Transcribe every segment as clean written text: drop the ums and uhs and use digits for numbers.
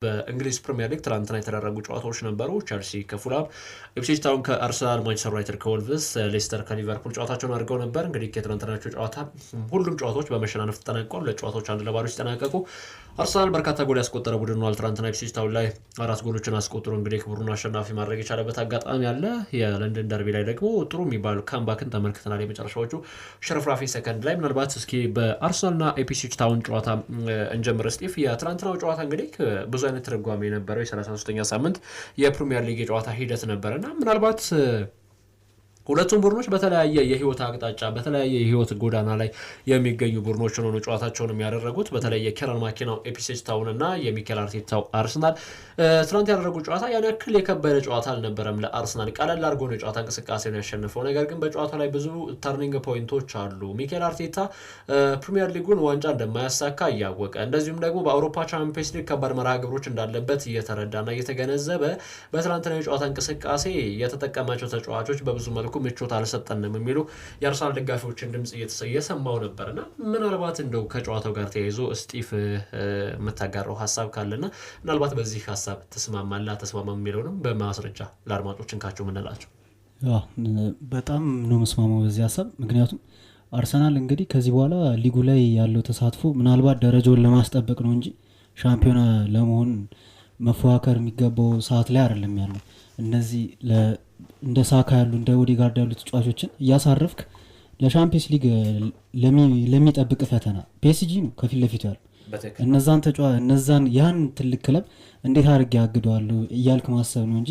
በእንግሊዝ ፕሪሚየር ሊግ ትናንትና የተደረጉ ጨዋታዎች ነበሩ። ቸልሲ ከፉላም፣ ኢፕስዊች ታውን ከአርሰናል፣ ማንቸስተር ዩናይትድ ከወልቭስ፣ ሌስተር ከሊቨርፑል ጨዋታቸውን አድርገው ነበር። እንግዲህ የትናንትናቸው ጨዋታ ሁሉም ጨዋታዎች በመሸናነፍ ተጠናቀዋል። ሁለት ጨዋታዎች 1-0 ሲጠናቀቁ አርሰናል በርካታ ጎል ያስቆጠረ ቡድን ነው። ትናንትና ኢፕስዊች ታውን ላይ 4 ጎሎችን አስቆጥሮ እንግዲህ ቡድኑን አሸናፊ ማድረግ የቻለበት አጋጣሚ አለ። የለንደን ደርቢ ላይ ደግሞ ጥሩ የሚባሉ ካምባክን ተመልክተናል። የመጨረሻዎቹ ሽርፍራፊ ሰከንድ ላይ ምናልባት እስኪ በአርሰናልና ኢፕስዊች ታውን ጨዋታ እንጀምር። ስቲፍ የትናንትናው ጨዋታ እንግዲህ ብዙ አይነት ትርጓሜ የነበረው የ33ኛ ሳምንት የፕሪሚየር ሊግ የጨዋታ ሂደት ነበርና ምናልባት ሁለቱም ቡድኖች በተለያየ የህይወት አቅጣጫ በተለያየ የህይወት ጎዳና ላይ የሚገኙ ቡድኖች ሆነው ጨዋታቸውን የሚያደርጉት በተለይ የኬረን ማኪናው ኢፕስዊች ታውን እና የሚኬል አርቴታው አርሰናል ትናንት ያደረጉት ጨዋታ ያን ያክል የከበደ ጨዋታ አልነበረም። ለአርሰናል ቀለል አድርጎ ነው የጨዋታ እንቅስቃሴውን ያሸነፈው። ነገር ግን በጨዋታ ላይ ብዙ ተርኒንግ ፖይንቶች አሉ። ሚኬል አርቴታ ፕሪሚየር ሊጉን ዋንጫ እንደማያሳካ እያወቀ እንደዚሁም ደግሞ በአውሮፓ ቻምፒየንስ ሊግ ከባድ መርሃ ግብሮች እንዳለበት እየተረዳና እየተገነዘበ በትናንትና የጨዋታ እንቅስቃሴ የተጠቀማቸው ተጫዋቾች በብዙ መልኩ ምቾት አልሰጠንም የሚሉ የአርሰናል ደጋፊዎችን ድምጽ እየሰማው ነበርና ምናልባት እንደው ከጨዋታው ጋር ተያይዞ ስቲፍ የምታጋራው ሀሳብ ካለና ምናልባት በዚህ ሀሳብ ተስማማላ ተስማማ የሚለውንም በማስረጃ ለአድማጮች እንካቸው ምንላቸው። በጣም ነው መስማማው በዚህ ሀሳብ። ምክንያቱም አርሰናል እንግዲህ ከዚህ በኋላ ሊጉ ላይ ያለው ተሳትፎ ምናልባት ደረጃውን ለማስጠበቅ ነው እንጂ ሻምፒዮና ለመሆን መፎካከር የሚገባው ሰዓት ላይ አይደለም ያለው። እነዚህ እንደ ሳካ ያሉ እንደ ኦዴጋርድ ያሉ ተጫዋቾችን እያሳረፍክ ለሻምፒየንስ ሊግ ለሚጠብቅ ፈተና ፒኤስጂ ነው ከፊት ለፊቱ ያለው። እነዛን ያን ትልቅ ክለብ እንዴት አድርጌ ያግደዋለሁ እያልክ ማሰብ ነው እንጂ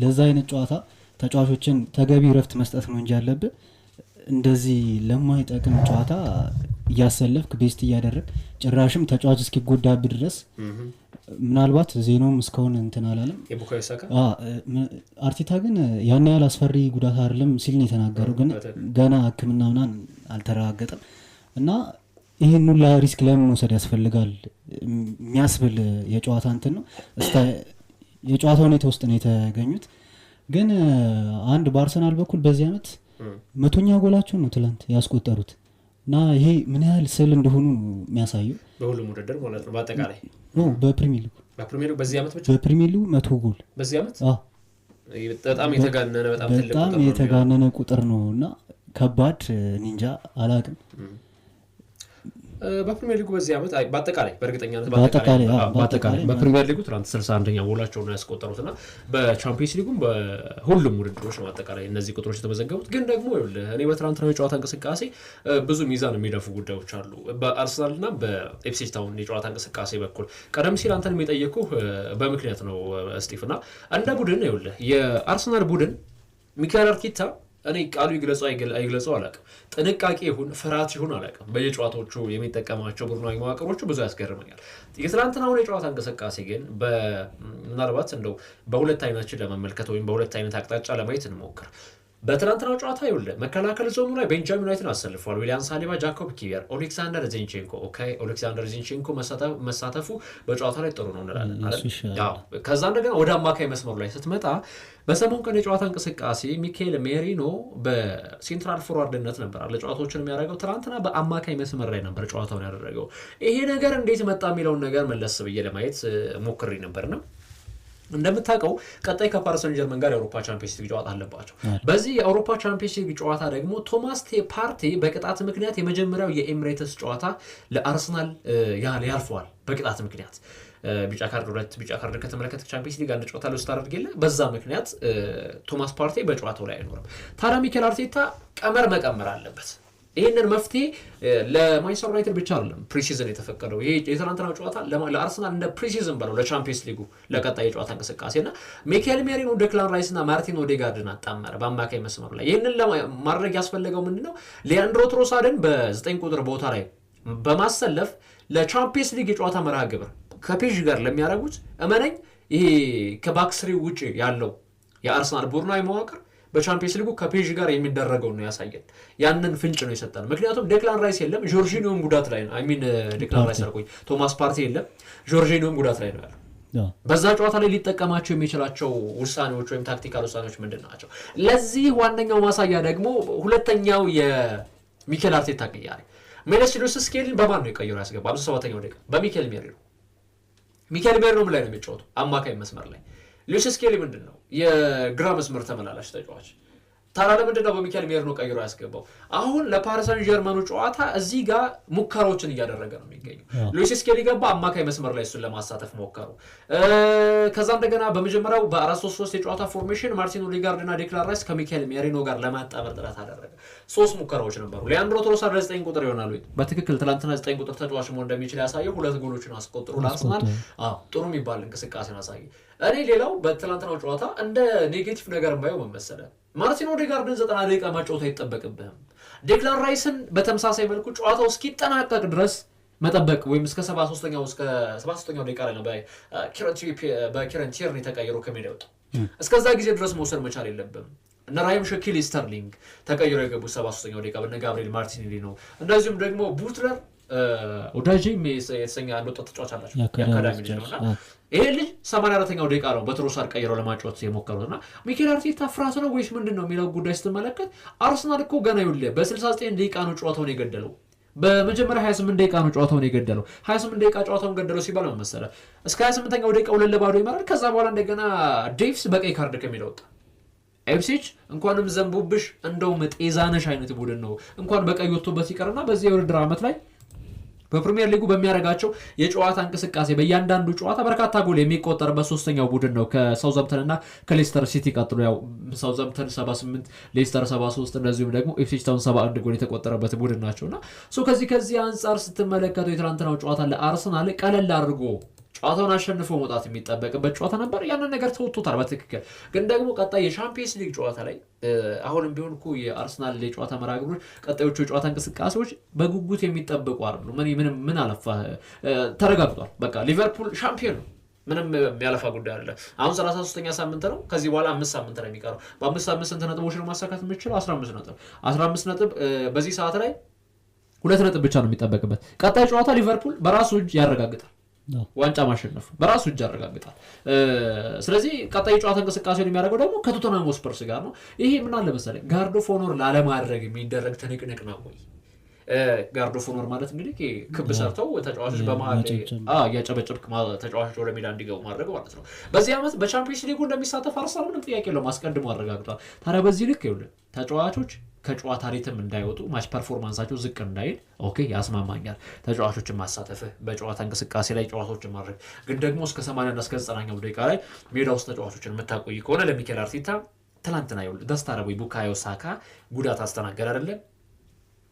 ለዛ አይነት ጨዋታ ተጫዋቾችን ተገቢ ረፍት መስጠት ነው እንጂ ያለብህ እንደዚህ ለማይጠቅም ጨዋታ እያሰለፍክ ቤስት እያደረግ ጭራሽም ተጫዋች እስኪጎዳብ ድረስ ምናልባት ዜናውም እስካሁን እንትን አላለም። አርቴታ ግን ያን ያህል አስፈሪ ጉዳት አይደለም ሲል ነው የተናገረው። ግን ገና ሕክምና ምናምን አልተረጋገጠም እና ይህን ሁላ ሪስክ ለምን መውሰድ ያስፈልጋል የሚያስብል የጨዋታ እንትን ነው። የጨዋታ ሁኔታ ውስጥ ነው የተገኙት። ግን አንድ በአርሰናል በኩል በዚህ ዓመት 100ኛ ጎላቸውን ነው ትላንት ያስቆጠሩት እና ይሄ ምን ያህል ስል እንደሆኑ የሚያሳየው በሁሉም ውድድር ማለት ነው። በአጠቃላይ በፕሪሚየር ሊግ በዚህ ዓመት ብቻ በፕሪሚየር ሊግ 100 ጎል በዚህ ዓመት በጣም የተጋነነ በጣም የተጋነነ ቁጥር ነው እና ከባድ ኒንጃ አላቅም። በፕሪሚየር ሊጉ በዚህ ዓመት በአጠቃላይ በእርግጠኛነት በአጠቃላይ በፕሪሚየር ሊጉ ትናንት 61ኛ ጎላቸውን ነው ያስቆጠሩትና በቻምፒየንስ ሊጉም በሁሉም ውድድሮች ነው አጠቃላይ እነዚህ ቁጥሮች የተመዘገቡት። ግን ደግሞ እኔ በትናንትናው የጨዋታ እንቅስቃሴ ብዙ ሚዛን የሚደፉ ጉዳዮች አሉ በአርሰናልና በኢፕስዊች ታውን የጨዋታ እንቅስቃሴ በኩል። ቀደም ሲል አንተን የሚጠየቁህ በምክንያት ነው ስቲፍና እንደ ቡድን የአርሰናል ቡድን ሚኬል አርቴታ እኔ ቃሉ ይግለጸው አላውቅም፣ ጥንቃቄ ይሁን ፍርሃት ይሁን አላውቅም፣ በየጨዋታዎቹ የሚጠቀማቸው ቡድናዊ መዋቅሮቹ ብዙ ያስገርመኛል። የትናንትናውን የጨዋታ እንቅስቃሴ ግን ምናልባት እንደው በሁለት አይናችን ለመመልከት ወይም በሁለት አይነት አቅጣጫ ለማየት እንሞክር። በትናንትናው ጨዋታ መከላከል ዞኑ ላይ ቤንጃሚን ዋይትን አሰልፏል። ዊሊያን ሳሊባ፣ ጃኮብ ኪየር፣ ኦሌክሳንደር ዚንቼንኮ ኦሌክሳንደር ዚንቼንኮ መሳተፉ በጨዋታው ላይ ጥሩ ነው እንላለን አይደል? ከዛ እንደገና ወደ አማካይ መስመሩ ላይ ስትመጣ በሰሞኑ ቀን የጨዋታ እንቅስቃሴ ሚካኤል ሜሪኖ በሴንትራል ፎርዋርድነት ነበር ለጨዋታዎችን የሚያደርገው። ትናንትና በአማካይ መስመር ላይ ነበር ጨዋታውን ያደረገው። ይሄ ነገር እንዴት መጣ የሚለውን ነገር መለስ ብዬ ለማየት ሞክሬ ነበርና እንደምታውቀው ቀጣይ ከፓሪስ ሰን ጀርመን ጋር የአውሮፓ ቻምፒየንስ ሊግ ጨዋታ አለባቸው። በዚህ የአውሮፓ ቻምፒየንስ ሊግ ጨዋታ ደግሞ ቶማስ ፓርቴ በቅጣት ምክንያት የመጀመሪያው የኤሚሬትስ ጨዋታ ለአርሰናል ያልፈዋል። በቅጣት ምክንያት ቢጫ ካርድ ከተመለከተ ቻምፒየንስ ሊግ አንድ ጨዋታ ለውስጥ አድርገለ በዛ ምክንያት ቶማስ ፓርቴ በጨዋታው ላይ አይኖርም። ታዲያ ሚኬል አርቴታ ቀመር መቀመር አለበት። ይህንን መፍትሄ ለማንቸስተር ዩናይትድ ብቻ አይደለም ፕሪሲዝን የተፈቀደው። ይሄ የትናንትናው ጨዋታ ለአርሰናል እንደ ፕሪሲዝን በለው ለቻምፒየንስ ሊጉ ለቀጣይ የጨዋታ እንቅስቃሴና ሚኬል ሜሪኖ፣ ዴክላን ራይስና ማርቲን ኦዴጋርድን አጣመረ በአማካይ መስመሩ ላይ። ይህንን ለማድረግ ያስፈለገው ምንድነው? ሊያንድሮ ትሮሳርድን በ9 ቁጥር ቦታ ላይ በማሰለፍ ለቻምፒየንስ ሊግ የጨዋታ መርሃ ግብር ከፔዥ ጋር ለሚያደርጉት እመነኝ ይሄ ከባክስሪ ውጭ ያለው የአርሰናል ቡድናዊ መዋቅር በቻምፒየንስ ሊጉ ከፔዥ ጋር የሚደረገው ነው ያሳየን። ያንን ፍንጭ ነው የሰጠን። ምክንያቱም ዴክላን ራይስ የለም፣ ጆርጂኒዮም ጉዳት ላይ ነው። ዴክላን ራይስ አልቆይ ቶማስ ፓርቴ የለም፣ ጆርጂኒዮም ጉዳት ላይ ነው ያለው። በዛ ጨዋታ ላይ ሊጠቀማቸው የሚችላቸው ውሳኔዎች ወይም ታክቲካል ውሳኔዎች ምንድን ናቸው? ለዚህ ዋነኛው ማሳያ ደግሞ ሁለተኛው የሚኬል አርቴታ ቅያሬ ሜሌሲዶስ ስኬሊን በማን ነው የቀየረው? ያስገባ 57ኛው ደቂቃ በሚኬል ሜሪኖ ሚካኤል ሜሪኖ ላይ ነው የሚጫወተው አማካይ መስመር ላይ። ሉዊስ ስኬሊ ምንድነው የግራ መስመር ተመላላሽ ተጫዋች። ታዲያ ለምንድን ነው በሚካኤል ሜሪኖ ቀይሮ ያስገባው? አሁን ለፓሪስ ሰን ዠርመኑ ጨዋታ እዚህ ጋር ሙከራዎችን እያደረገ ነው የሚገኘው። ሉዊስ ስኬሊ ገባ አማካይ መስመር ላይ እሱን ለማሳተፍ ሞከሩ። ከዛ እንደገና በመጀመሪያው በ4-3-3 የጨዋታ ፎርሜሽን ማርቲን ኦዴጋርድ እና ዴክላን ራይስ ከሚካኤል ሜሪኖ ጋር ለማጣመር ጥረት አደረገ። 3 ሙከራዎች ነበሩ። ሊያንድሮ ትሮሳርድ 9 ቁጥር ይሆናል ወይ? በትክክል ትላንትና 9 ቁጥር ተጫዋች መሆን እንደሚችል ያሳየው 2 ጎሎችን አስቆጥሮ ለአርሰናል ጥሩ የሚባል እንቅስቃሴን አሳየ። እኔ ሌላው በትላንትናው ጨዋታ እንደ ኔጌቲቭ ነገር የማየው መሰለ ማርቲን ኦዴጋርድን 90 ደቂቃ ማጫወት አይጠበቅብህም። ዴክላን ራይስን በተመሳሳይ መልኩ ጨዋታው እስኪጠናቀቅ ድረስ መጠበቅ ወይም እስከ 73ኛው ደቂቃ ላይ ነው በኪረን ቲርኒ ተቀይሮ ከሜዳ ወጣ። እስከዛ ጊዜ ድረስ መውሰድ መቻል የለብም። እነ ራሂም ሸኪሊ ስተርሊንግ ተቀይሮ የገቡት 73ኛው ደቂቃ በነ ጋብሪኤል ማርቲኔሊ ነው። እንደዚሁም ደግሞ ቡትለር ወዳጄ የተሰኘ አንድ ወጣት ተጫዋች አላቸው የአካዳሚ ልጅ ነውና ይሄ ልጅ 84ኛው ደቂቃ ነው በትሮሳርድ ቀይረው ለማጫወት የሞከሩትና ሚኬል አርቴታ ፍርሃት ነው ወይስ ምንድነው የሚለው ጉዳይ ስትመለከት አርሰናል እኮ ገና ይኸውልህ በ69 ደቂቃ ነው ጨዋታውን የገደለው። በመጀመሪያ 28 ደቂቃ ነው ጨዋታውን የገደለው። 28 ደቂቃ ጨዋታውን ገደለው ሲባል ነው መሰለህ እስከ 28ኛው ደቂቃ 2-0 ይመራል። ከዛ በኋላ እንደገና ዴቭስ በቀይ ካርድ ከሜዳ ወጣ። ኤፕሲች እንኳንም ዘንቡብሽ እንደውም ጤዛነሽ አይነት ቡድን ነው እንኳን በቀይ ወጥቶበት ይቀርና በዚህ የውድድር ዓመት ላይ በፕሪሚየር ሊጉ በሚያደርጋቸው የጨዋታ እንቅስቃሴ በእያንዳንዱ ጨዋታ በርካታ ጎል የሚቆጠርበት ሶስተኛው ቡድን ነው ከሳውዛምፕተን እና ከሌስተር ሲቲ ቀጥሎ። ያው ሳውዛምፕተን 78 ሌስተር 73 እንደዚሁም ደግሞ ኢፕስዊች ታውን 71 ጎል የተቆጠረበት ቡድን ናቸውና ከዚህ አንጻር ስትመለከተው የትናንትናው ጨዋታ ለአርሰናል ቀለል አድርጎ ጨዋታውን አሸንፎ መውጣት የሚጠበቅበት ጨዋታ ነበር። ያንን ነገር ተወጥቶታል በትክክል። ግን ደግሞ ቀጣይ የቻምፒየንስ ሊግ ጨዋታ ላይ አሁንም ቢሆን እኮ የአርሰናል የጨዋታ መርሃ ግብሮች ቀጣዮቹ የጨዋታ እንቅስቃሴዎች በጉጉት የሚጠበቁ አይደሉም። ምን አለፋህ ተረጋግጧል። በቃ ሊቨርፑል ሻምፒዮን ነው። ምንም የሚያለፋ ጉዳይ አለ። አሁን 33ኛ ሳምንት ነው። ከዚህ በኋላ 5 ሳምንት ነው የሚቀረው። በ5 ሳምንት ስንት ነጥቦችን ማሳካት የምችለው? 15 ነጥብ። በዚህ ሰዓት ላይ 2 ነጥብ ብቻ ነው የሚጠበቅበት። ቀጣይ ጨዋታ ሊቨርፑል በራሱ እጅ ያረጋግጣል ዋንጫ ማሸነፉ በራሱ እጅ ያረጋግጣል። ስለዚህ ቀጣይ ጨዋታ እንቅስቃሴውን የሚያደርገው ደግሞ ከቶተንሃም ስፐርስ ጋር ነው። ይሄ ምን አለ መሰለኝ ጋርድ ኦፍ ኦነር ላለማድረግ የሚደረግ ትንቅንቅ ነው ወይ? ጋርድ ኦፍ ኦነር ማለት እንግዲህ ክብ ሰርተው ተጫዋቾች በመሀል እያጨበጨብክ ተጫዋቾች ወደ ሜዳ እንዲገቡ ማድረግ ማለት ነው። በዚህ ዓመት በቻምፒየንስ ሊጉ እንደሚሳተፍ አርሰናል ምንም ጥያቄ የለውም፣ አስቀድሞ አረጋግጧል። ታዲያ በዚህ ልክ ይኸውልህ ተጫዋቾች ከጨዋታ ሬትም እንዳይወጡ ማች ፐርፎርማንሳቸው ዝቅ እንዳይል ኦኬ ያስማማኛል። ተጫዋቾችን ማሳተፍህ በጨዋታ እንቅስቃሴ ላይ ጨዋታዎችን ማድረግ ግን ደግሞ እስከ 80 እና እስከ 90ኛው ደቂቃ ላይ ሜዳ ውስጥ ተጫዋቾችን የምታቆይ ከሆነ ለሚኬል አርቴታ ትላንትና ይኸውልህ ደስታረቦይ ቡካዮ ሳካ ጉዳት አስተናገደ አይደለም።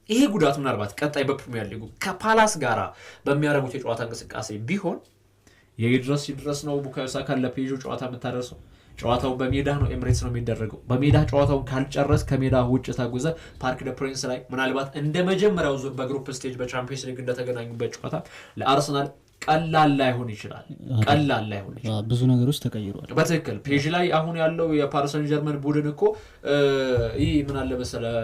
ይሄ ጉዳት ምናልባት ቀጣይ በፕሪሚየር ሊጉ ከፓላስ ጋራ በሚያደርጉት የጨዋታ እንቅስቃሴ ቢሆን ይድረስ ነው ቡካዮ ሳካ ለፔጆ ጨዋታ የምታደርሰው። ጨዋታው በሜዳ ነው፣ ኤምሬትስ ነው የሚደረገው። በሜዳ ጨዋታውን ካልጨረስ ከሜዳ ውጭ ተጉዘ ፓርክ ደ ፕሪንስ ላይ ምናልባት እንደ መጀመሪያው ዙር በግሩፕ ስቴጅ በቻምፒየንስ ሊግ እንደተገናኙበት ጨዋታ ለአርሰናል ቀላል ላይሆን ይችላል። ብዙ ነገሮች ተቀይሯል። በትክክል ፔጅ ላይ አሁን ያለው የፓሪስ ሰን ዠርመን ቡድን እኮ ይህ ምን አለ መሰለህ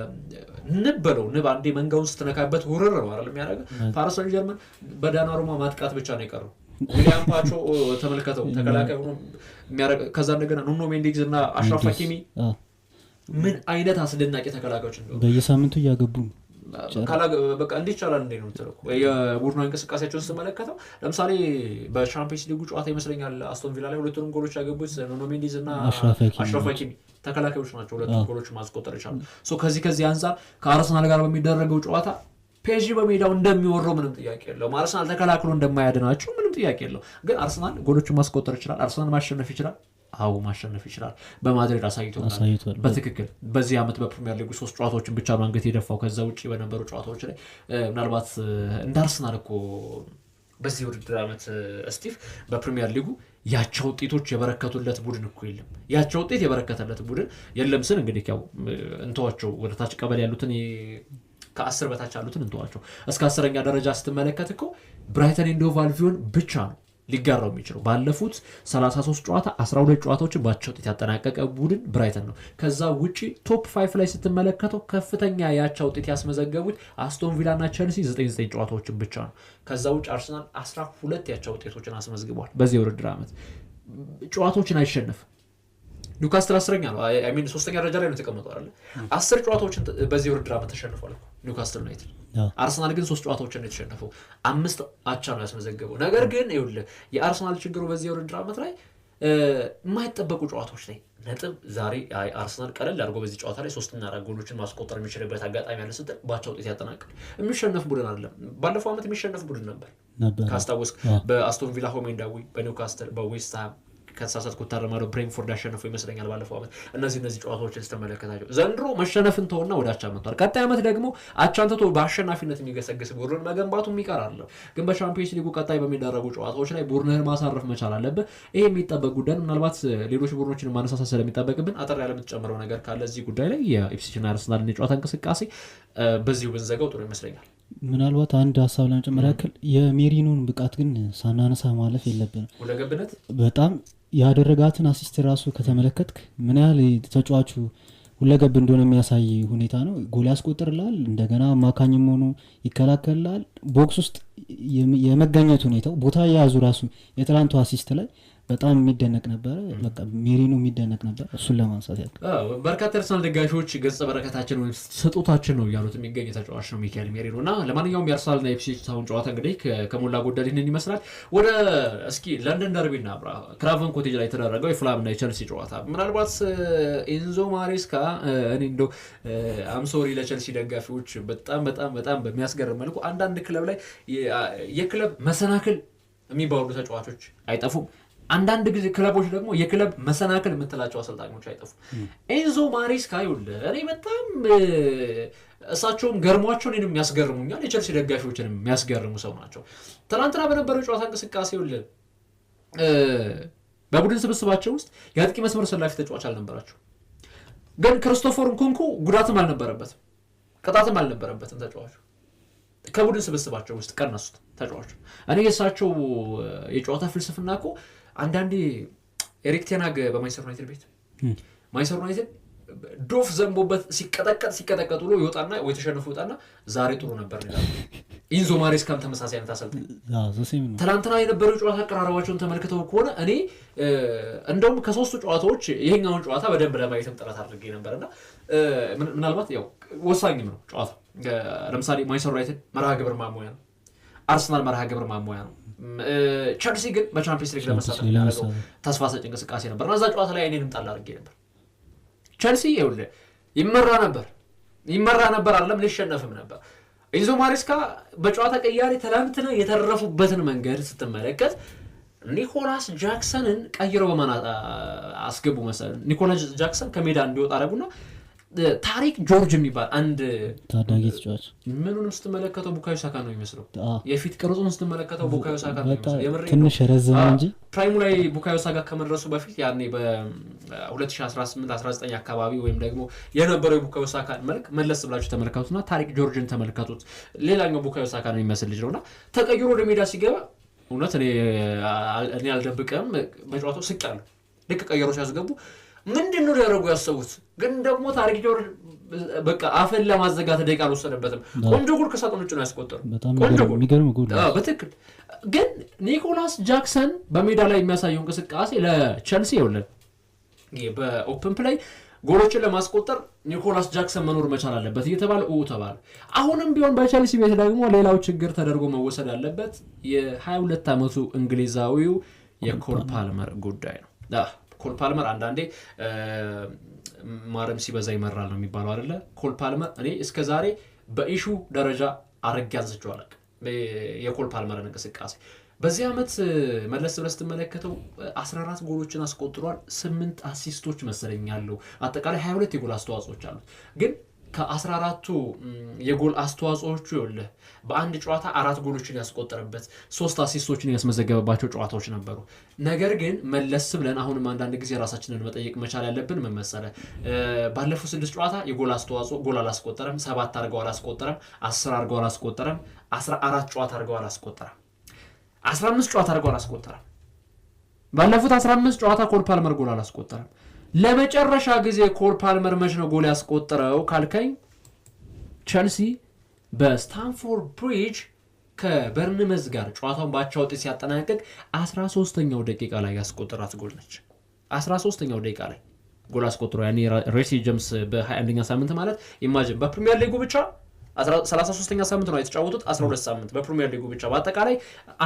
ንብ አንዴ መንጋውን ስትነካበት ውርር ነው አይደል የሚያደርገው። ፓሪስ ሰን ዠርመን በዳናሩማ ማጥቃት ብቻ ነው የቀረው። ዊሊያም ፓቾ ተመልከተው ተከላካይ ሆኖ የሚያደርግ ከዛ እንደገና ኑኖ ሜንዴዝ እና አሽራፍ ሀኪሚ ምን አይነት አስደናቂ ተከላካዮች እንደሆኑ በየሳምንቱ እያገቡ በቃ እንዴት ይቻላል እንዴ ነው የምትለው። የቡድኑ እንቅስቃሴያቸውን ስትመለከተው ለምሳሌ በቻምፒየንስ ሊጉ ጨዋታ ይመስለኛል አስቶን ቪላ ላይ ሁለቱንም ጎሎች ያገቡት ኑኖ ሜንዴዝ እና አሽራፍ ሀኪሚ ተከላካዮች ናቸው። ሁለቱም ጎሎች ማስቆጠር ይቻላል። ከዚህ አንጻር ከአርሰናል ጋር በሚደረገው ጨዋታ ፔጂ በሜዳው እንደሚወረው ምንም ጥያቄ የለውም። አርሰናል ተከላክሎ እንደማያድናቸው ምንም ጥያቄ የለው። ግን አርሰናል ጎሎችን ማስቆጠር ይችላል። አርሰናል ማሸነፍ ይችላል። አዎ ማሸነፍ ይችላል። በማድሪድ አሳይቶናል በትክክል። በዚህ ዓመት በፕሪሚየር ሊጉ 3 ጨዋታዎችን ብቻ ነው አንገት የደፋው። ከዛ ውጭ በነበሩ ጨዋታዎች ላይ ምናልባት እንደ አርሰናል እኮ በዚህ ውድድር ዓመት ስቲቭ በፕሪሚየር ሊጉ ያቻ ውጤቶች የበረከቱለት ቡድን እኮ የለም። ያቻ ውጤት የበረከተለት ቡድን የለም ስን እንግዲህ ያው እንተዋቸው ወደ ታች ቀበሌ ያሉትን ከ10 በታች ያሉትን እንተዋቸው። እስከ 10ኛ ደረጃ ስትመለከት እኮ ብራይተን ኤንድ ሆቭ አልቢዮን ብቻ ነው ሊጋራው የሚችለው። ባለፉት 33 ጨዋታ 12 ጨዋታዎችን ባቻ ውጤት ያጠናቀቀ ቡድን ብራይተን ነው። ከዛ ውጪ ቶፕ 5 ላይ ስትመለከተው ከፍተኛ ያቻ ውጤት ያስመዘገቡት አስቶን ቪላ እና ቸልሲ 99 ጨዋታዎችን ብቻ ነው። ከዛ ውጪ አርሰናል 12 ያቻ ውጤቶችን አስመዝግቧል። በዚህ የውድድር ዓመት ጨዋታዎችን አይሸነፍም። ኒውካስትል 10ኛ ነው አይ ሚን 3ኛ ደረጃ ላይ ነው የተቀመጠው አይደል 10 ጨዋታዎችን በዚህ ውድድር ዓመት ተሸንፏል ኒውካስትል ዩናይትድ አርሰናል ግን 3 ጨዋታዎችን ነው የተሸነፈው 5 አቻ ነው ያስመዘገበው ነገር ግን ይኸውልህ የአርሰናል ችግሩ በዚህ ውድድር ዓመት ላይ የማይጠበቁ ጨዋታዎች ላይ ነጥብ ዛሬ አርሰናል ቀለል አድርጎ በዚህ ጨዋታ ላይ 3 እና 4 ጎሎችን ማስቆጠር የሚችልበት አጋጣሚ ያለ ስትል ባቻ ውጤት ያጠናቅቃል የሚሸነፍ ቡድን አይደለም ባለፈው ዓመት የሚሸነፍ ቡድን ነበር ካስታወስክ በአስቶን ቪላ ሆም ኤንድ አዌይ በኒውካስትል በዌስትሃም ከተሳሳትኩ ታረማለው ብሬንትፎርድ ያሸነፈው ይመስለኛል ባለፈው ዓመት እነዚህ ጨዋታዎችን ስትመለከታቸው ዘንድሮ መሸነፍን ተውና ወደ አቻ መጥቷል ቀጣይ ዓመት ደግሞ አቻንተቶ በአሸናፊነት የሚገሰግስ ቡድን መገንባቱ የሚቀር ግን በቻምፒየንስ ሊጉ ቀጣይ በሚደረጉ ጨዋታዎች ላይ ቡድንህን ማሳረፍ መቻል አለበት ይሄ የሚጠበቅ ጉዳይ ምናልባት ሌሎች ቡድኖችን ማነሳሳት ስለሚጠበቅብን አጠር ያለ የምትጨምረው ነገር ካለ እዚህ ጉዳይ ላይ የኢፕስዊችና አርሰናልን የጨዋታ እንቅስቃሴ በዚሁ ብንዘጋው ጥሩ ይመስለኛል ምናልባት አንድ ሀሳብ ለመጨመር ያክል የሜሪኖን ብቃት ግን ሳናነሳ ማለፍ የለብንም ሁለገብነት በጣም ያደረጋትን አሲስት ራሱ ከተመለከትክ ምን ያህል ተጫዋቹ ሁለገብ እንደሆነ የሚያሳይ ሁኔታ ነው ጎል ያስቆጥርላል እንደገና አማካኝም ሆኖ ይከላከላል ቦክስ ውስጥ የመገኘት ሁኔታው ቦታ የያዙ ራሱ የትላንቱ አሲስት ላይ በጣም የሚደነቅ ነበር በቃ ሜሪኖ የሚደነቅ ነበር እሱን ለማንሳት ያለው በርካታ አርሰናል ደጋፊዎች ገጸ በረከታችን ወይ ስጦታችን ነው ያሉት የሚገኝ ተጫዋች ነው ሚካኤል ሜሪኖ እና ለማንኛውም የአርሰናልና የኢፕስዊች ታውን ጨዋታ እንግዲህ ከሞላ ጎደል ይህንን ይመስላል ወደ እስኪ ለንደን ደርቢ እናብራ ክራቨን ኮቴጅ ላይ የተደረገው የፍላምና የቸልሲ ጨዋታ ምናልባት ኢንዞ ማሬስካ እኔ እንደው አምሶሪ ለቸልሲ ደጋፊዎች በጣም በሚያስገርም መልኩ አንዳንድ ክለብ ላይ የክለብ መሰናክል የሚባሉ ተጫዋቾች አይጠፉም አንዳንድ ጊዜ ክለቦች ደግሞ የክለብ መሰናክል የምትላቸው አሰልጣኞች አይጠፉም ኤንዞ ማሬስካ ይኸውልህ እኔ በጣም እሳቸውም ገርሟቸው እኔንም የሚያስገርሙኛል የቸልሲ ደጋፊዎችንም የሚያስገርሙ ሰው ናቸው ትናንትና በነበረው ጨዋታ እንቅስቃሴ ይኸውልህ በቡድን ስብስባቸው ውስጥ የአጥቂ መስመር ሰላፊ ተጫዋች አልነበራቸው ግን ክርስቶፈር ንኩንኩ ጉዳትም አልነበረበትም ቅጣትም አልነበረበትም ተጫዋቹ ከቡድን ስብስባቸው ውስጥ ቀነሱት ተጫዋቹ እኔ የእሳቸው የጨዋታ ፍልስፍና እኮ አንዳንዴ ኤሪክ ቴናግ በማንቸስተር ዩናይትድ ቤት ማንቸስተር ዩናይትድ ዶፍ ዘንቦበት ሲቀጠቀጥ ብሎ ይወጣና ወይ ተሸንፎ ይወጣና ዛሬ ጥሩ ነበር ይላል ኢንዞ ማሬስካም ተመሳሳይ አይነት አሰልጣኝ ትናንትና የነበረው ጨዋታ አቀራረባቸውን ተመልክተው ከሆነ እኔ እንደውም ከሶስቱ ጨዋታዎች ይሄኛውን ጨዋታ በደንብ ለማየትም ጥረት አድርጌ ነበርና ምናልባት ያው ወሳኝም ነው ጨዋታ ለምሳሌ ማንቸስተር ዩናይትድ መርሃ ግብር ማሞያ ነው አርሰናል መርሃ ግብር ማሞያ ነው ቸልሲ ግን በቻምፒየንስ ሊግ ለመሳተፍ ያለው ተስፋ ሰጪ እንቅስቃሴ ነበር እና እዛ ጨዋታ ላይ እኔንም ጣል አድርጌ ነበር ቸልሲ ይኸውልህ ይመራ ነበር አለም ሊሸነፍም ነበር ኢንዞ ማሬስካ በጨዋታ ቀያሪ ትላንትና የተረፉበትን መንገድ ስትመለከት ኒኮላስ ጃክሰንን ቀይረው በማናጣ አስገቡ መሰለኝ ኒኮላስ ጃክሰን ከሜዳ እንዲወጣ አደረጉና ታሪክ ጆርጅ የሚባል አንድ ታዳጊ ተጫዋች ምኑንም ስትመለከተው ቡካዮ ሳካ ነው የሚመስለው የፊት ቅርጹን ስትመለከተው ቡካዮ ሳካ ነው የሚመስለው ትንሽ ረዘመ እንጂ ፕራይሙ ላይ ቡካዮ ሳካ ከመድረሱ በፊት ያኔ በ2018 19 አካባቢ ወይም ደግሞ የነበረው የቡካዮ ሳካ መልክ መለስ ብላችሁ ተመልከቱና ታሪክ ጆርጅን ተመልከቱት ሌላኛው ቡካዮ ሳካ ነው የሚመስል ልጅ ነውና ተቀይሮ ወደ ሜዳ ሲገባ እውነት እኔ አልደብቅም በጨዋታው ስቃለሁ ልክ ቀይሮ ሲያስገቡ ምንድነው ያደረጉ ያሰቡት ግን ደግሞ ታሪክ ጆርጅ በቃ አፈን ለማዘጋት ደቂቃ አልወሰደበትም ቆንጆ ጎል ከሳጥን ውጭ ነው ያስቆጠረው ቆንጆ ጎል የሚገርም ጎል በትክክል ግን ኒኮላስ ጃክሰን በሜዳ ላይ የሚያሳየው እንቅስቃሴ ለቸልሲ ይወለድ በኦፕን ፕሌይ ጎሎችን ለማስቆጠር ኒኮላስ ጃክሰን መኖር መቻል አለበት እየተባለ ተባለ አሁንም ቢሆን በቸልሲ ቤት ደግሞ ሌላው ችግር ተደርጎ መወሰድ ያለበት የ22 ዓመቱ እንግሊዛዊው የኮል ፓልመር ጉዳይ ነው ኮል ፓልመር አንዳንዴ ማረም ሲበዛ ይመራል ነው የሚባለው አይደለ ኮል ፓልመር እኔ እስከዛሬ በኢሹ ደረጃ አረጋዝቸው አለቅ የኮል ፓልመርን እንቅስቃሴ በዚህ አመት መለስ ብለህ ስትመለከተው 14 ጎሎችን አስቆጥሯል 8 አሲስቶች መሰለኝ ያለው አጠቃላይ 22 የጎል አስተዋጽኦች አሉት ግን ከ14ቱ የጎል አስተዋጽኦቹ ይኸውልህ በአንድ ጨዋታ 4 ጎሎችን ያስቆጠረበት 3 አሲስቶችን ያስመዘገበባቸው ጨዋታዎች ነበሩ ነገር ግን መለስ ብለን አሁንም አንዳንድ ጊዜ ራሳችንን መጠየቅ መቻል ያለብን ምን መሰለ ባለፈው 6 ጨዋታ የጎል አስተዋጽኦ ጎል አላስቆጠረም 7 አድርገው አላስቆጠረም 10 አድርገው አላስቆጠረም 14 ጨዋታ አድርገው አላስቆጠረም 15 ጨዋታ አድርገው አላስቆጠረም ባለፉት 15 ጨዋታ ኮል ፓልመር ጎል አላስቆጠረም ለመጨረሻ ጊዜ ኮል ፓልመር መች ነው ጎል ያስቆጠረው ካልከኝ ቸልሲ በስታንፎርድ ብሪጅ ከበርንመዝ ጋር ጨዋታውን ባቻ ውጤት ሲያጠናቅቅ 13ኛው ደቂቃ ላይ ያስቆጠራት ጎል ነች 13ኛው ደቂቃ ላይ ጎል አስቆጥሮ ያኔ ሬሲ ጀምስ በ21ኛ ሳምንት ማለት ኢማጂን በፕሪሚየር ሊጉ ብቻ 33ኛ ሳምንት ነው የተጫወቱት 12 ሳምንት በፕሪሚየር ሊጉ ብቻ በአጠቃላይ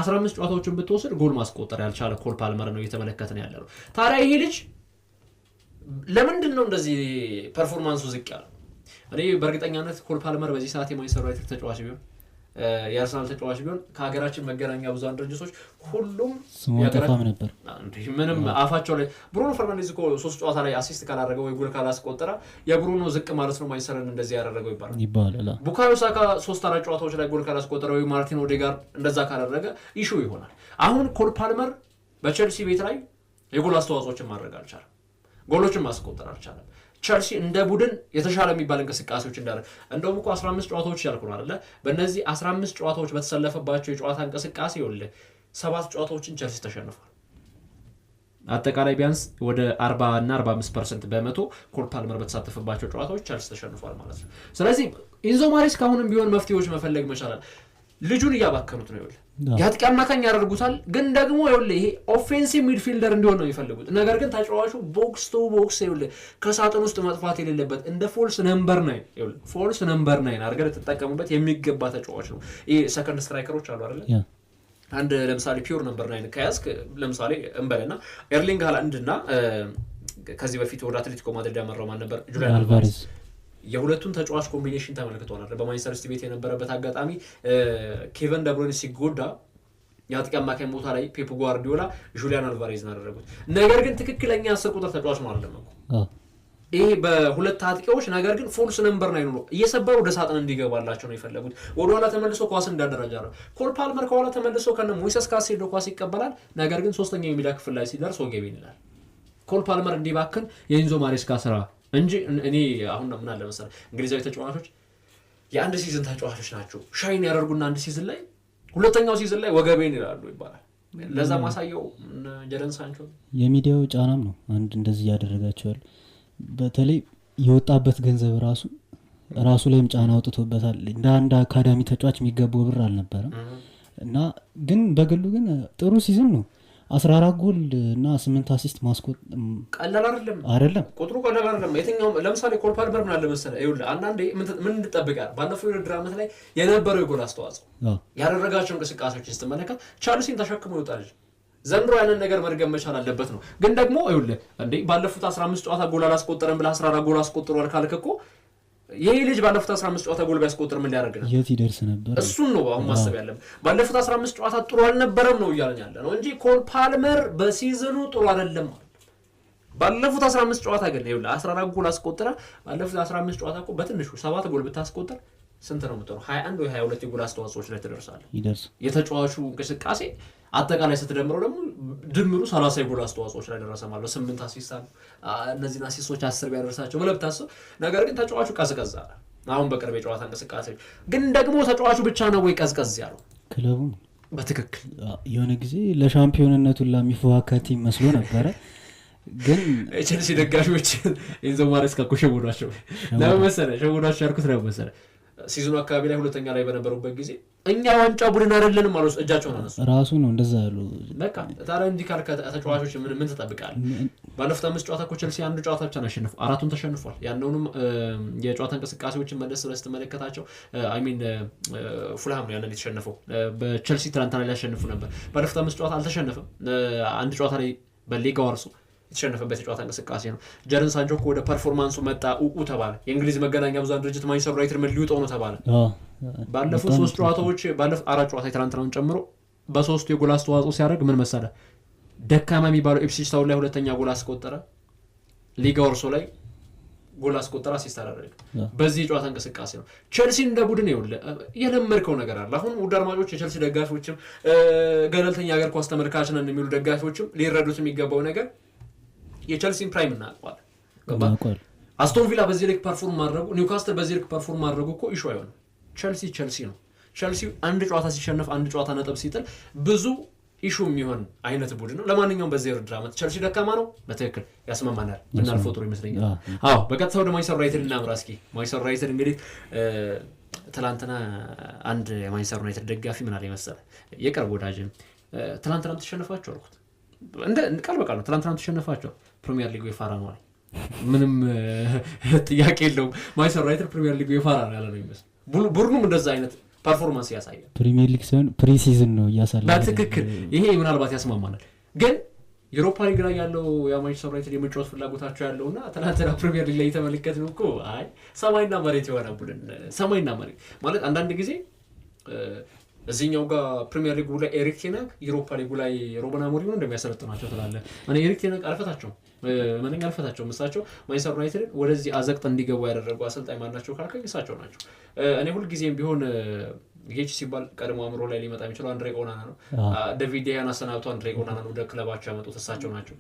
15 ጨዋታዎችን ብትወስድ ጎል ማስቆጠር ያልቻለ ኮል ፓልመር ነው እየተመለከትን ያለው። ታዲያ ይሄ ልጅ ለምንድን ነው እንደዚህ ፐርፎርማንሱ ዝቅ ያለው? እኔ በእርግጠኛነት ኮል ፓልመር በዚህ ሰዓት የማንቸስተር ዩናይትድ ተጫዋች ቢሆን የአርሰናል ተጫዋች ቢሆን ከሀገራችን መገናኛ ብዙሃን ድርጅቶች ሁሉም ያገራም ነበር ምንም አፋቸው ላይ ብሩኖ ፈርናንዴዝ እኮ 3 ጨዋታ ላይ አሲስት ካላደረገ ወይ ጎል ካላስቆጠረ የብሩኖ ዝቅ ማለት ነው ማንቸስተርን እንደዚህ ያደረገው ይባላል። ቡካዮ ሳካ 3-4 ጨዋታዎች ላይ ጎል ካላስቆጠረ ወይ ማርቲን ኦዴጋርድ እንደዛ ካላደረገ ኢሹ ይሆናል። አሁን ኮል ፓልመር በቼልሲ ቤት ላይ የጎል አስተዋጽኦችን ማድረግ አልቻለም፣ ጎሎችን ማስቆጠር አልቻለም። ቸልሲ እንደ ቡድን የተሻለ የሚባል እንቅስቃሴዎች እንዳደረገ እንደውም እኮ 15 ጨዋታዎች ያልኩት አይደለ? በእነዚህ 15 ጨዋታዎች በተሰለፈባቸው የጨዋታ እንቅስቃሴ ይኸውልህ 7 ጨዋታዎችን ቸልሲ ተሸንፏል። አጠቃላይ ቢያንስ ወደ 40 እና 45% በመቶ ኮል ፓልመር በተሳተፈባቸው ጨዋታዎች ቸልሲ ተሸንፏል ማለት ነው። ስለዚህ ኢንዞ ማሬስካ አሁንም ቢሆን መፍትሄዎች መፈለግ መቻላል። ልጁን እያባከኑት ነው። ይኸውልህ የአጥቂ አማካኝ ያደርጉታል፣ ግን ደግሞ ይኸውልህ ይሄ ኦፌንሲቭ ሚድፊልደር እንዲሆን ነው የሚፈልጉት። ነገር ግን ተጫዋቹ ቦክስ ቱ ቦክስ ይኸውልህ ከሳጥን ውስጥ መጥፋት የሌለበት እንደ ፎልስ ነምበር 9 ይኸውልህ ፎልስ ነምበር 9 አድርገህ ልትጠቀሙበት የሚገባ ተጫዋች ነው። ይሄ ሰከንድ ስትራይከሮች አሉ አይደል? አንድ ለምሳሌ ፒውር ነምበር 9 ከያዝክ ለምሳሌ እንበልና ኤርሊንግ ሃላንድ እና ከዚህ በፊት ወደ አትሌቲኮ ማድሪድ ያመራው ማን ነበር? ጁሊያን አልቫሬዝ የሁለቱን ተጫዋች ኮምቢኔሽን ተመልክቷል አይደል? በማንቸስተር ሲቲ ቤት የነበረበት አጋጣሚ ኬቨን ደብሮይነ ሲጎዳ የአጥቂ አማካኝ ቦታ ላይ ፔፕ ጓርዲዮላ ጁሊያን አልቫሬዝን አደረጉት። ነገር ግን ትክክለኛ 10 ቁጥር ተጫዋች ማለት ነው ይሄ በሁለት አጥቂዎች። ነገር ግን ፎልስ ነምበር 9 ነው እየሰበሩ ወደ ሳጥን እንዲገባላቸው ነው የፈለጉት። ወደኋላ ተመልሶ ኳስ እንዳደረጃ ነው። ኮል ፓልመር ከኋላ ተመልሶ ከነ ሞይሰስ ካሴዶ ኳስ ይቀበላል። ነገር ግን ሶስተኛው የሜዳ ክፍል ላይ ሲደርስ ወገቤን ይላል። ኮል ፓልመር እንዲባክን የኢንዞ ማሬስካ ስራ እንጂ እኔ አሁን ምን አለ መሰለህ እንግሊዛዊ ተጫዋቾች የአንድ ሲዝን ተጫዋቾች ናቸው። ሻይን ያደርጉና አንድ ሲዝን ላይ ሁለተኛው ሲዝን ላይ ወገቤን ይላሉ ይባላል። ለዛ ማሳየው ጀረን ሳንቾ የሚዲያው ጫናም ነው አንድ እንደዚህ ያደረጋቸዋል። በተለይ የወጣበት ገንዘብ ራሱ ላይም ጫና አውጥቶበታል። እንደ አንድ አካዳሚ ተጫዋች የሚገባው ብር አልነበረም እና ግን በግሉ ግን ጥሩ ሲዝን ነው። 14 ጎል እና 8 አሲስት ማስቆጥ ቀላል አይደለም። ቁጥሩ ቀላል አይደለም። የትኛው ለምሳሌ ኮል ፓልመር ምን አለ መሰለህ ይኸውልህ አንዳንዴ ምን እንጠብቃለን? ባለፈው የውድድር ዓመት ላይ የነበረው የጎል አስተዋጽኦ ያደረጋቸው እንቅስቃሴዎች ስትመለከት ቻልሲን ተሸክሞ ይወጣል። ዘንድሮ ያንን ነገር መድገም መቻል አለበት ነው። ግን ደግሞ ይኸውልህ እንዴ ባለፉት 15 ጨዋታ ጎል አላስቆጠረም ብለህ 14 ጎል አስቆጥሯል ካልክ እኮ ይሄ ልጅ ባለፉት 15 ጨዋታ ጎል ቢያስቆጥር ምን ሊያደርግ ነው? የት ይደርስ ነበር? እሱን ነው አሁን ማሰብ ያለብን። ባለፉት 15 ጨዋታ ጥሩ አልነበረም ነው እያለን ያለ ነው እንጂ ኮል ፓልመር በሲዝኑ ጥሩ አይደለም። ባለፉት 15 ጨዋታ ግን ይኸውልህ 14 ጎል አስቆጥራ ባለፉት 15 ጨዋታ እኮ በትንሹ 7 ጎል ብታስቆጥር ስንት ነው የምትሆነው? 21 ወይ 22 የጎል አስተዋጽኦች ላይ ትደርሳለህ። የተጫዋቹ እንቅስቃሴ አጠቃላይ ስትደምረው ደግሞ ድምሩ 30 የጎል አስተዋጽኦች ላይ ደረሰ ማለት ነው። 8 አሲስት አሉ። እነዚህን አሲስቶች 10 ቢያደርሳቸው ብለህ ብታስብ፣ ነገር ግን ተጫዋቹ ቀዝቀዝ አለ። አሁን በቅርብ የጨዋታ እንቅስቃሴ ግን ደግሞ ተጫዋቹ ብቻ ነው ወይ ቀዝቀዝ ያለው? ክለቡ በትክክል የሆነ ጊዜ ለሻምፒዮንነቱ ለሚፎካከር ቲም መስሎ ነበረ። ግን ቼልሲ ደጋፊዎች ኢንዞ ማሬስካ እኮ ሸውዷቸው ለምን መሰለህ? ሸውዷቸው ያልኩት ለምን መሰለህ? ሲዝኑ አካባቢ ላይ ሁለተኛ ላይ በነበሩበት ጊዜ እኛ ዋንጫ ቡድን አይደለንም ማለት እጃቸውን አነሱ። ራሱ ነው እንደዛ ያሉ። በቃ ታዲያ እንዲህ ካልከ ተጫዋቾች ምን ትጠብቃለህ? ባለፉት 5 ጨዋታ እኮ ቼልሲ አንድ ጨዋታ ብቻ ነው ያሸነፈው፣ 4ቱን ተሸንፏል። ያንንም የጨዋታ እንቅስቃሴዎችን መለስ ብለህ ስትመለከታቸው ፉልሃም ነው ያንን የተሸነፈው። በቼልሲ ትናንትና ላይ ያሸንፉ ነበር። ባለፉት 5 ጨዋታ አልተሸነፈም። አንድ ጨዋታ ላይ በሊጋ ወርሶ የተሸነፈበት የጨዋታ እንቅስቃሴ ነው። ጀረን ሳንቾ ወደ ፐርፎርማንሱ መጣ ተባለ። የእንግሊዝ መገናኛ ብዙሃን ድርጅት ማንቸስተር ዩናይትድ ምን ሊውጠው ነው ተባለ። ባለፉት 3 ጨዋታዎች ባለፉት 4 ጨዋታ ትናንትናውን ጨምሮ በ3 የጎል አስተዋጽኦ ሲያደርግ ምን መሰለህ ደካማ የሚባለው ኢፕስዊች ታውን ላይ ሁለተኛ ጎል አስቆጠረ። ሊጋ ወርሶ ላይ ጎል አስቆጠረ፣ አሲስት አደረገ። በዚህ የጨዋታ እንቅስቃሴ ነው። ቼልሲ እንደ ቡድን ይኸውልህ የለመድከው ነገር አለ። አሁን ውድ አድማጮች የቼልሲ ደጋፊዎችም ገለልተኛ ሀገር ኳስ ተመልካች ነን የሚሉ ደጋፊዎችም ሊረዱት የሚገባው ነገር የቼልሲን ፕራይም እናውቀዋለን። አስቶን ቪላ በዚህ ልክ ፐርፎርም ማድረጉ፣ ኒውካስትል በዚህ ልክ ፐርፎርም ማድረጉ እኮ ኢሹ አይሆንም። ቼልሲ ነው። ቼልሲ አንድ ጨዋታ ሲሸነፍ አንድ ጨዋታ ነጥብ ሲጥል ብዙ ኢሹ የሚሆን አይነት ቡድን ነው። ለማንኛውም በዚህ የውድድር ዓመት ቼልሲ ደካማ ነው፣ በትክክል ያስማማናል። ምናልፈው ጥሩ ይመስለኛል። በቀጥታ ወደ ማንቸስተር ዩናይትድ እናምራ እስኪ። ማንቸስተር ዩናይትድ እንግዲህ ትናንትና አንድ የማንቸስተር ዩናይትድ ደጋፊ ምን አለ መሰለህ፣ የቅርብ ወዳጅም ትናንትናም ተሸነፋችሁ አልኩት። እንደ ቃል በቃል ነው ትናንትናም ተሸነፋችሁ ፕሪሚየር ሊጉ ይፋራ ነው አለ። ምንም ጥያቄ የለውም። ማንቸስተር ዩናይትድ ፕሪሚየር ሊግ ይፈራል ያለ ነው ይመስል ቡድኑም እንደዛ አይነት ፐርፎርማንስ ያሳያል። ፕሪሚየር ሊግ ሳይሆን ፕሪሲዝን ነው እያሳለፈ በትክክል ይሄ ምናልባት ያስማማናል። ግን ዩሮፓ ሊግ ላይ ያለው የማንቸስተር ዩናይትድ የመጫወት ፍላጎታቸው ያለውና ትናንትና ፕሪሚየር ሊግ ላይ የተመለከትነው እኮ አይ ሰማይና መሬት የሆነ ቡድን ሰማይና መሬት ማለት አንዳንድ ጊዜ እዚህኛው ጋር ፕሪሚየር ሊጉ ላይ ኤሪክ ቴን ሃግ ዩሮፓ ሊጉ ላይ ሩበን አሞሪም እንደሚያሰለጥናቸው ትላለህ። እኔ ኤሪክ ቴን ሃግ አልፈታቸውም። እሳቸው ማንቸስተር ዩናይትድ ወደዚህ አዘቅት እንዲገቡ ያደረጉ አሰልጣኝ ማናቸው ካልከኝ እሳቸው ናቸው። እኔ ሁልጊዜም ቢሆን ጌች ሲባል ቀድሞ አእምሮ ላይ ሊመጣ የሚችለው አንድሬ ኦናና ነው። ዴቪድ ዴያን አሰናብቶ አንድሬ ኦናና ወደ ክለባቸው ያመጡት እሳቸው ናቸው።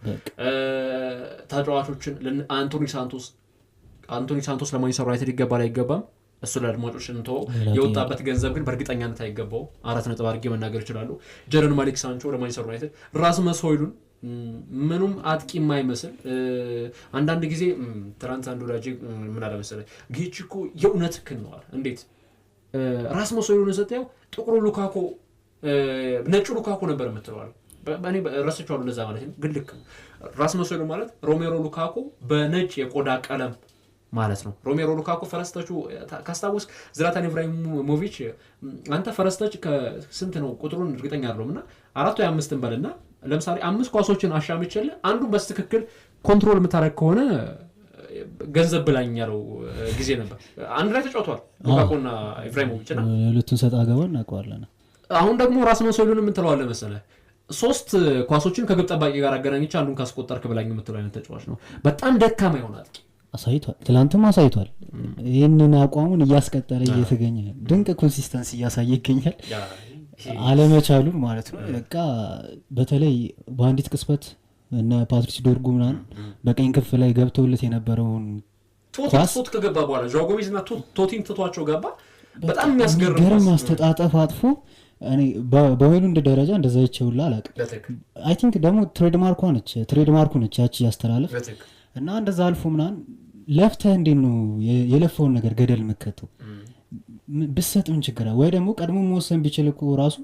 ተጫዋቾችን አንቶኒ ሳንቶስ ለማንቸስተር ዩናይትድ ይገባል አይገባም እሱ ለአድማጮች እንተው። የወጣበት ገንዘብ ግን በእርግጠኛነት አይገባው 4 ነጥብ አድርጌ መናገር ይችላሉ። ጀረን ማሊክ ሳንቾ ለማንቸስተር ዩናይትድ ራስመስ ሆይሉንድ ምንም አጥቂ የማይመስል አንዳንድ ጊዜ ትናንት አንድ ወዳጅ ምን አለ መሰለህ ጌች እኮ የእውነት ክንዋል እንዴት ራስመስ ሆይሉንድ ሰጠው ጥቁሩ ሉካኮ ነጩ ሉካኮ ነበር የምትለዋል። በእኔ ረስቼዋለሁ ለዛ ማለት ነው። ግን ልክ ራስመስ ሆይሉንድ ማለት ሮሜሮ ሉካኮ በነጭ የቆዳ ቀለም ማለት ነው። ሮሜሮ ሉካኮ ፈረስተቹ ካስታውስ ዝላታን ኢብራሂሞቪች አንተ ፈረስተች ከስንት ነው ቁጥሩን እርግጠኛ አይደለሁምና 4 ወይ 5 እንበልና ለምሳሌ 5 ኳሶችን አሻምቼልህ አንዱን በትክክል ኮንትሮል የምታደርግ ከሆነ ገንዘብ ብላኝ ያለው ጊዜ ነበር። አንድ ላይ ተጫውተዋል ሉካኮና ኢብራሂሞቪች እና ሁለቱን ሰጣ ገባ እናውቀዋለን። አሁን ደግሞ ራስመስ ሆይሉንድ ምን ትለዋለህ መሰለህ 3 ኳሶችን ከግብ ጠባቂ ጋር አገናኝቼ አንዱን ካስቆጠርክ ብላኝ የምትለው አይነት ተጫዋች ነው። በጣም ደካማ ይሆናል አሳይቷል። ትላንትም አሳይቷል። ይህንን አቋሙን እያስቀጠለ እየተገኘ ድንቅ ኮንሲስተንስ እያሳየ ይገኛል። አለመቻሉን ማለት ነው። በቃ በተለይ በአንዲት ቅስበት እነ ፓትሪስ ዶርጉ ምናምን በቀኝ ክፍ ላይ ገብተውለት የነበረውን ቶት ከገባ በኋላ ጆጎቪዝ እና ቶቲን ትቷቸው ገባ። በጣም የሚያስገርም ማስተጣጠፍ አጥፎ እኔ በሆይሉንድ ደረጃ እንደዛ ይቸውላ አላውቅም። አይ ቲንክ ደግሞ ትሬድማርኩ ነች ያቺ ያስተላለፍ እና እንደዛ አልፎ ምናምን ለፍተህ እንዴት ነው የለፈውን ነገር ገደል መከተው ብሰጥ ምን ችግር ወይ ደግሞ ቀድሞ መወሰን ቢችል እኮ ራሱ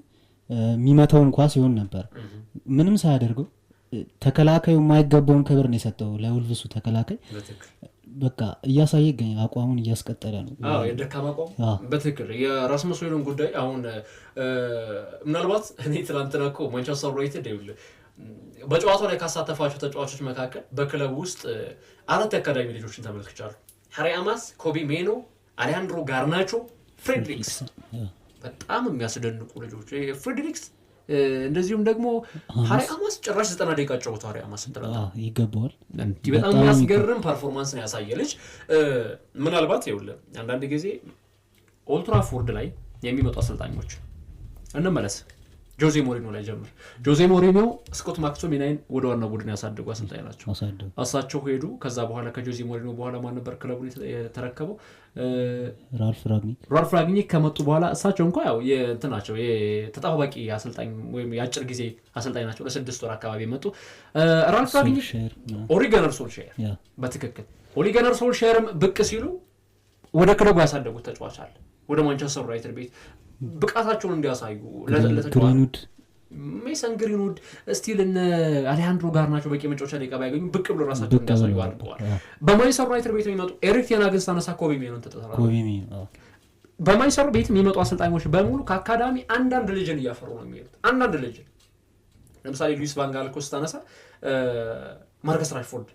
የሚመታውን ኳስ ይሆን ነበር። ምንም ሳያደርገው ተከላካዩ የማይገባውን ክብር ነው የሰጠው ለውልቭሱ ተከላካይ። በቃ እያሳየ ይገኛል። አቋሙን እያስቀጠለ ነው። የደካማ አቋም በትክክል የራስመስ ሆይሉንድ ጉዳይ አሁን ምናልባት እኔ ትናንትና እኮ ማንቸስተር ዩናይትድ ይኸውልህ በጨዋታው ላይ ካሳተፋቸው ተጫዋቾች መካከል በክለቡ ውስጥ 4 የአካዳሚ ልጆችን ተመልክቻለሁ። ሃሪ አማስ፣ ኮቢ ሜኖ፣ አሌሃንድሮ ጋርናቾ፣ ፍሬድሪክስ በጣም የሚያስደንቁ ልጆች። ፍሬድሪክስ እንደዚሁም ደግሞ ሃሪ አማስ ጭራሽ 90 ደቂቃ ጨዋታ ሃሪ አማስ ይገባዋል። እንዲህ በጣም የሚያስገርም ፐርፎርማንስ ነው ያሳየ ልጅ። ምናልባት ይኸውልህ አንዳንድ ጊዜ ኦልድ ትራፎርድ ላይ የሚመጡ አሰልጣኞች እንመለስ። ጆዜ ሞሪኖ ላይ ጀምር። ጆዜ ሞሪኖ ስኮት ማክቶሚናይን ወደ ዋናው ቡድን ያሳደጉ አሰልጣኝ ናቸው። እሳቸው ሄዱ። ከዛ በኋላ ከጆዜ ሞሪኖ በኋላ ማን ነበር ክለቡን የተረከበው? ራልፍ ራግኒክ ከመጡ በኋላ እሳቸው እንኳን ያው የእንትናቸው የተጣባቂ አሰልጣኝ ወይም የአጭር ጊዜ አሰልጣኝ ናቸው። ለ6 ወር አካባቢ መጡ። ራልፍ ራግኒክ ኦሊ ገነር ሶልሻየር በትክክል ኦሊ ገነር ሶልሻየርም ብቅ ሲሉ ወደ ክለቡ ያሳደጉት ተጫዋች አለ ወደ ማንቸስተር ዩናይትድ ቤት ብቃታቸውን እንዲያሳዩ ለተጫዋቾች ሜሰን ግሪንውድ ስቲል እነ አሌሃንድሮ ጋርናቾ በቂ መጫወቻ ደቂቃ ባያገኙ ብቅ ብሎ ራሳቸውን እንዲያሳዩ አድርገዋል። በማንቸስተር ዩናይትድ ቤት የሚመጡ ኤሪክ ቴን ሃግን ስታነሳ ኮቢ ሜኖን ተጠራራ። በማንቸስተር ቤት የሚመጡ አሰልጣኞች በሙሉ ከአካዳሚ አንዳንድ ልጅን እያፈሩ ነው የሚሄዱት። አንዳንድ ልጅን ለምሳሌ ሉዊስ ቫን ጋል ኮ ስታነሳ ማርከስ ራሽፎርድ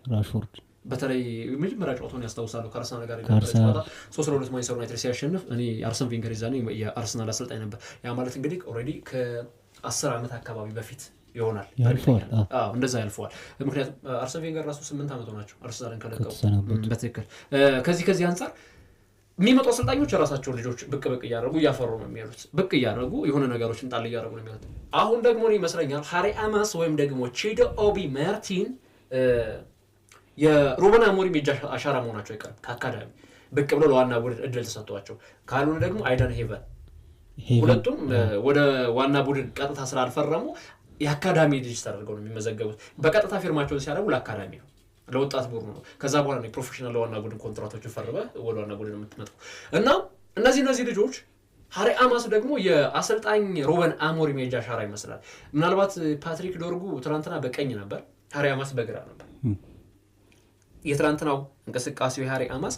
በተለይ መጀመሪያ ጨዋታውን ያስታውሳሉ ከአርሰናል ጋር የነበረው 3-2 ማንቸስተር ዩናይትድ ሲያሸንፍ እኔ አርሰን ቬንገር ይዛኔ የአርሰናል አሰልጣኝ ነበር። ያ ማለት እንግዲህ ኦልሬዲ ከ10 ዓመት አካባቢ በፊት ይሆናል። እንደዛ ያልፈዋል። ምክንያቱም አርሰን ቬንገር ራሱ 8 ዓመት ሆናቸው አርሰናልን ከለቀቁ። በትክክል ከዚህ አንጻር የሚመጡ አሰልጣኞች የራሳቸውን ልጆች ብቅ እያደረጉ እያፈሩ ነው የሚሄዱት። ብቅ እያደረጉ የሆነ ነገሮችን ጣል እያደረጉ ነው የሚሄዱት። አሁን ደግሞ ይመስለኛል ሃሪ አማስ ወይም ደግሞ ቺዶ ኦቢ ማርቲን የሩበን አሞሪም የእጅ አሻራ መሆናቸው አይቀርም። ከአካዳሚ ብቅ ብሎ ለዋና ቡድን እድል ተሰጥቷቸው ካልሆነ ደግሞ አይደን ሄቨን ሁለቱም ወደ ዋና ቡድን ቀጥታ ስላልፈረሙ የአካዳሚ ልጅ ተደርገው ነው የሚመዘገቡት። በቀጥታ ፊርማቸውን ሲያደርጉ ለአካዳሚ ነው ለወጣት ቡድኑ ነው። ከዛ በኋላ ነው ፕሮፌሽናል ለዋና ቡድን ኮንትራቶችን ፈርመህ ወደ ዋና ቡድን የምትመጣው እና እነዚህ ልጆች ሃሪ አማስ ደግሞ የአሰልጣኝ ሩበን አሞሪም የእጅ አሻራ ይመስላል። ምናልባት ፓትሪክ ዶርጉ ትናንትና በቀኝ ነበር፣ ሃሪ አማስ በግራ ነበር። የትላንትናው እንቅስቃሴው የሃሪ አማስ